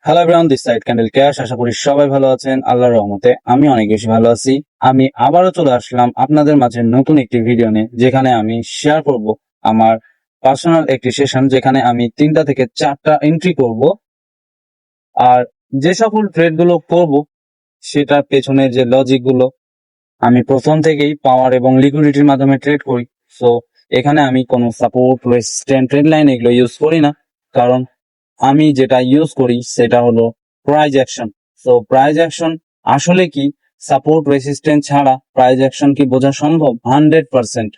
Hello everyone, this side candle cash. আশা করি সবাই ভালো আছেন আল্লাহর রহমতে। আমি অনেক বেশি ভালো আছি। আমি আবারও চলে আসলাম আপনাদের মাঝে নতুন একটি ভিডিও নিয়ে, যেখানে আমি শেয়ার করব আমার পার্সোনাল একটি সেশন, যেখানে আমি 3টা থেকে 4টা এন্ট্রি করব। আর যে সকল ট্রেড গুলো করব সেটার পেছনে যে লজিক গুলো, আমি প্রথম থেকেই পাওয়ার এবং লিকুইডিটির মাধ্যমে ট্রেড করি। সো এখানে আমি কোনো সাপোর্ট, রেজিস্ট্যান্স, ট্রেড লাইন এগুলো ইউজ করি না, কারণ আমি যেটা ইউজ করি সেটা হলো price action. So price action আসলে কি, সাপোর্ট রেসিস্ট্যান্স ছাড়া প্রাইস অ্যাকশন কি বোঝা সম্ভব? 100%।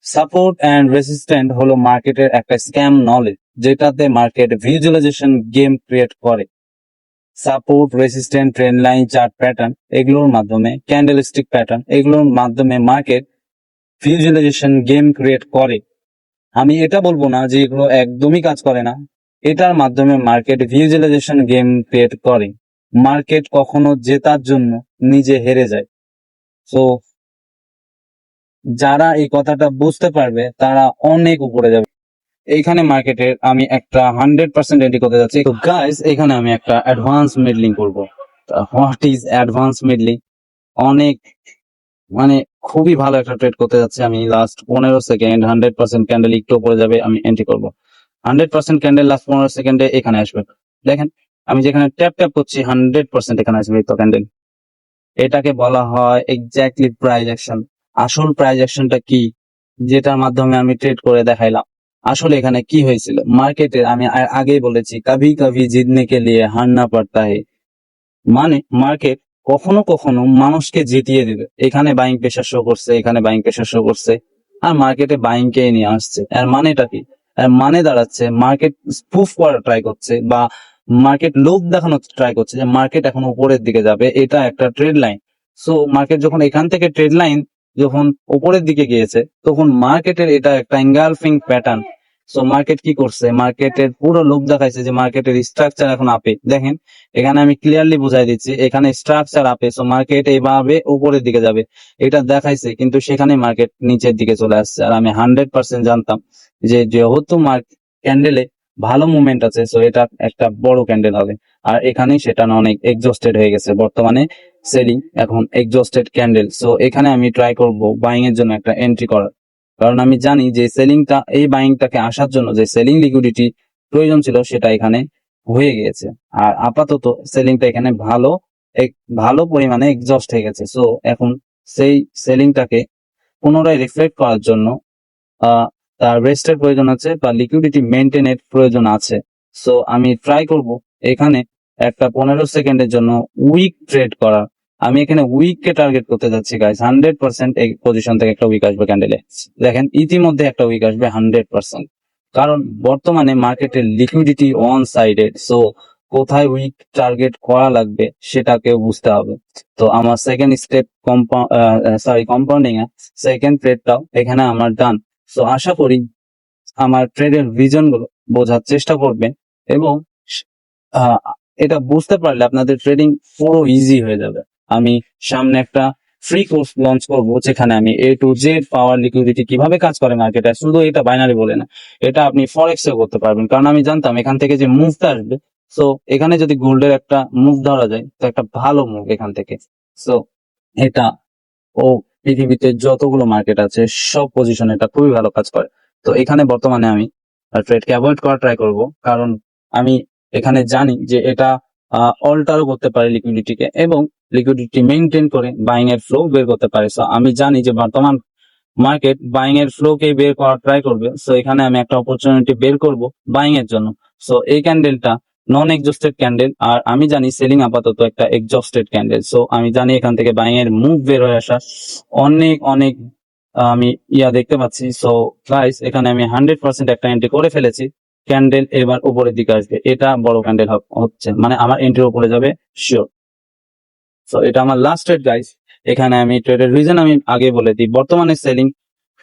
সাপোর্ট অ্যান্ড রেসিস্ট্যান্ট হলো মার্কেটের একটা স্ক্যাম নলেজ, যেটাতে মার্কেট ভিজুয়ালাইজেশন গেম ক্রিয়েট করে। Support, resistant, trend line, chart pattern, এগুলোর মাধ্যমে, ক্যান্ডেলস্টিক প্যাটার্ন, এগুলোর মাধ্যমে মার্কেট ভিজুয়ালাইজেশন গেম ক্রিয়েট করে। আমি এটা বলবো না যে এগুলো একদমই কাজ করে না। এটার মাধ্যমে মার্কেট ভিজুয়ালাইজেশন গেম ক্রিয়েট করে। মার্কেট কখনো জেতার জন্য নিজে হেরে যায়। সো যারা এই কথাটা বুঝতে পারবে তারা অনেক উপরে যাবে। এইখানে মার্কেটের আমি একটা 100% এন্ট্রি করতে যাচ্ছি। তো গাইস, এখানে আমি একটা অ্যাডভান্স মিডলিং করবো। What is advance meddling? অনেক, মানে খুবই ভালো একটা ট্রেড করতে যাচ্ছে আমি। লাস্ট 15 সেকেন্ড 100% ক্যান্ডেল একটু উপরে যাবে, আমি এন্ট্রি করবো। 100% ক্যান্ডেল লাস্ট 15 সেকেন্ডে এখানে আসবে। দেখেন, আমি যেখানে ট্যাপ ট্যাপ করছি 100% এখানে আসবে তো ক্যান্ডেল। এটাকে বলা হয় এক্স্যাক্টলি প্রাইস অ্যাকশন। আসল প্রাইস অ্যাকশনটা কি, যেটার মাধ্যমে আমি ট্রেড করে দেখাইলাম। আসলে এখানে কি হয়েছিল মার্কেটে, আমি আগেই বলেছি, কভি কভি জিতনে কে লিয়ে হারনা পড়তা হে। মানে মার্কেট কখনো কখনো মানুষকে জিতিয়ে দিবে। এখানে বাইং প্রেসার শো করছে, এখানে বাইং প্রেসার শো করছে, আর মার্কেটে বাইং কে নিয়ে আসছে। এর মানেটা কি? এর মানে দাঁড়াচ্ছে মার্কেট স্পুফ করার ট্রাই করছে, বা মার্কেট লোভ দেখানোর ট্রাই করছে যে মার্কেট এখন উপরের দিকে যাবে। এটা একটা ট্রেড লাইন। সো মার্কেট যখন এখান থেকে ট্রেড লাইন যখন উপরের দিকে গিয়েছে, তখন মার্কেটের এটা একটা এনগালফিং প্যাটার্ন। সো মার্কেট কি করছে, মার্কেটের পুরো লোভ দেখাইছে যে মার্কেটের স্ট্রাকচার এখন আপে। দেখেন, এখানে আমি ক্লিয়ারলি বুঝাই দিচ্ছি, এখানে স্ট্রাকচার আপে, সো মার্কেট এইভাবে উপরের দিকে যাবে, এটা দেখাইছে, কিন্তু সেখানে মার্কেট নিচের দিকে চলে আসছে। আর আমি 100% জানতাম যে যেহেতু ক্যান্ডেলে ভালো মুভমেন্ট আছে, সো এটা একটা বড় ক্যান্ডেল হবে। আর এখানেই সেটা অনেক এক্সস্টেড হয়ে গেছে, বর্তমানে সেলিং এখন এক্সস্টেড ক্যান্ডেল। সো এখানে আমি ট্রাই করব বাইং এর জন্য একটা এন্ট্রি করার, কারণ আমি জানি যে সেলিংটা, এই বাইংটাকে আসার জন্য যে সেলিং লিকুইডিটি প্রয়োজন ছিল সেটা এখানে হয়ে গিয়েছে। আর আপাতত সেলিংটা এখানে ভালো পরিমাণে এক্সস্ট হয়ে গেছে। সো এখন সেই সেলিংটাকে পুনরায় রিফ্লেক্ট করার জন্য তার রেস্টের প্রয়োজন আছে, বা লিকুইডিটি মেনটেনের প্রয়োজন আছে। সো আমি ট্রাই করব এখানে একটা 15 সেকেন্ডের জন্য উইক ট্রেড করা। আমি এখানে উইক কে টার্গেট করতে যাচ্ছি গাইস। 100% এই পজিশন থেকে একটা উইক আসবে ক্যান্ডেলে। দেখেন, ইতিমধ্যে একটা উইক আসবে 100%, কারণ বর্তমানে মার্কেটের লিকুইডিটি ওয়ান সাইডেড। সো কোথায় উইক টার্গেট করা লাগবে সেটাকেও বুঝতে হবে। তো আমার সেকেন্ড স্টেপ কম্পাউন্ডিং এ সেকেন্ড ট্রেডটাও এখানে আমার ডান। সো আশা করি আমার ট্রেডের ভিজন গুলো বোঝার চেষ্টা করবেন, এবং আহ, এটা বুঝতে পারলে আপনাদের ট্রেডিং পুরো ইজি হয়ে যাবে। আমি সামনে একটা ফ্রি কোর্স লঞ্চ করব, যেখানে আমি A to Z power liquidity কিভাবে কাজ করে মার্কেটে, শুধু এটা বাইনারি বলে না, এটা আপনি ফরেক্স এও করতে পারবেন। কারণ আমি জানতাম এখান থেকে যে মুভটা আসবে, সো এখানে যদি গোল্ডের একটা মুভ ধরা যায়, তো একটা ভালো মুভ এখান থেকে। সো এটা ও পৃথিবীতে যতগুলো মার্কেট আছে সব পজিশনে এটা খুবই ভালো কাজ করে। তো এখানে বর্তমানে আমি ট্রেডকে অ্যাভয়েড করা ট্রাই করব, কারণ আমি এখানে জানি যে এটা অল্টারও করতে পারে লিকুইডিটিকে, এবং লিকুইডিটি মেনটেন করে বাইং এর ফ্লো বের করতে পারে। সো আমি জানি যে বর্তমান মার্কেট বাইং এর ফ্লো কে বের করার ট্রাই করবে। সো এখানে আমি একটা অপরচুনিটি বের করব বাইং এর জন্য। সো এই ক্যান্ডেলটা নন এক্সস্টেড ক্যান্ডেল, আর আমি জানি সেলিং আপাতত একটা এক্সস্টেড ক্যান্ডেল। সো আমি জানি এখান থেকে বাইং এর মুভ বের হয়ে আসা অনেক অনেক আমি দেখতে পাচ্ছি। সো গাইস, এখানে আমি 100% একটা এন্ট্রি করে ফেলেছি। ক্যান্ডেল এবার উপরের দিকে আসবে, এটা বড় ক্যান্ডেল হচ্ছে, মানে আমার এন্ট্রি উপরে যাবে শিওর। সো এটা আমার লাস্ট ট্রেড গাইস। এখানে আমি ট্রেডের রিজন আমি আগে বলে দিই, বর্তমানে সেলিং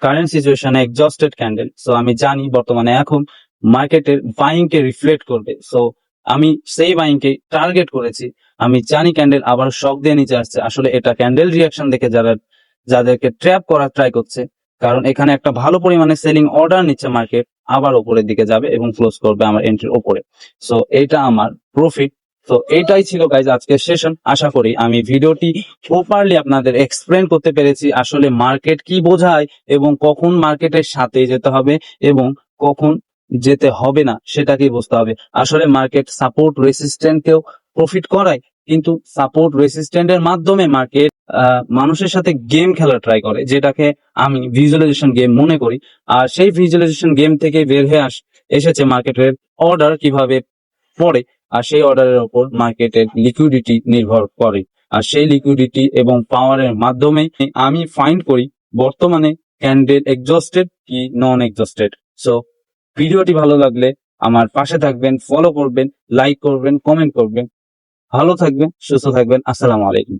কারেন্ট সিচুয়েশনে এক্সস্টেড ক্যান্ডেল। সো আমি জানি বর্তমানে এখন মার্কেটের বাইং কে রিফ্লেক্ট করবে। সো আমি সেই বাইং কে টার্গেট করেছি। আমি জানি ক্যান্ডেল আবার শক দিয়ে নিচে আসছে, আসলে এটা ক্যান্ডেল রিয়াকশন দেখে যাদেরকে ট্র্যাপ করার ট্রাই করছে, কারণ এখানে একটা ভালো পরিমাণে সেলিং অর্ডার নিচ্ছে মার্কেট, আবার উপরের দিকে যাবে এবং ক্লোজ করবে আমার এন্ট্রির উপরে। সো এটা আমার প্রফিট। তো এটাই ছিল গাইজ আজকের সেশন। আশা করি আমি ভিডিওটি প্রপারলি আপনাদের এক্সপ্লেন করতে পেরেছি আসলে মার্কেট কি বোঝায় এবং কখন মার্কেটের সাথে যেতে হবে এবং কখন যেতে হবে না সেটাকেই বুঝতে হবে। আসলে মার্কেট সাপোর্ট রেসিস্ট্যান্টকেও প্রফিট করায়, কিন্তু সাপোর্ট রেসিস্ট্যান্টের মাধ্যমে মার্কেট মানুষের সাথে গেম খেলা ট্রাই করে, যেটাকে আমি ভিজুয়ালাইজেশন গেম মনে করি। আর সেই ভিজুয়ালাইজেশন গেম থেকে বের হয়ে এসেছে মার্কেটের অর্ডার কিভাবে পড়ে, আর সেই অর্ডারের উপর মার্কেটের লিকুইডিটি নির্ভর করে। আর সেই লিকুইডিটি এবং পাওয়ারের মাধ্যমে আমি ফাইন্ড করি বর্তমানে ক্যান্ডেল এক্সজস্টেড কি নন এক্সজস্টেড। সো ভিডিওটি ভালো লাগলে আমার পাশে থাকবেন, ফলো করবেন, লাইক করবেন, কমেন্ট করবেন। ভালো থাকবেন, সুস্থ থাকবেন। আসসালামু আলাইকুম।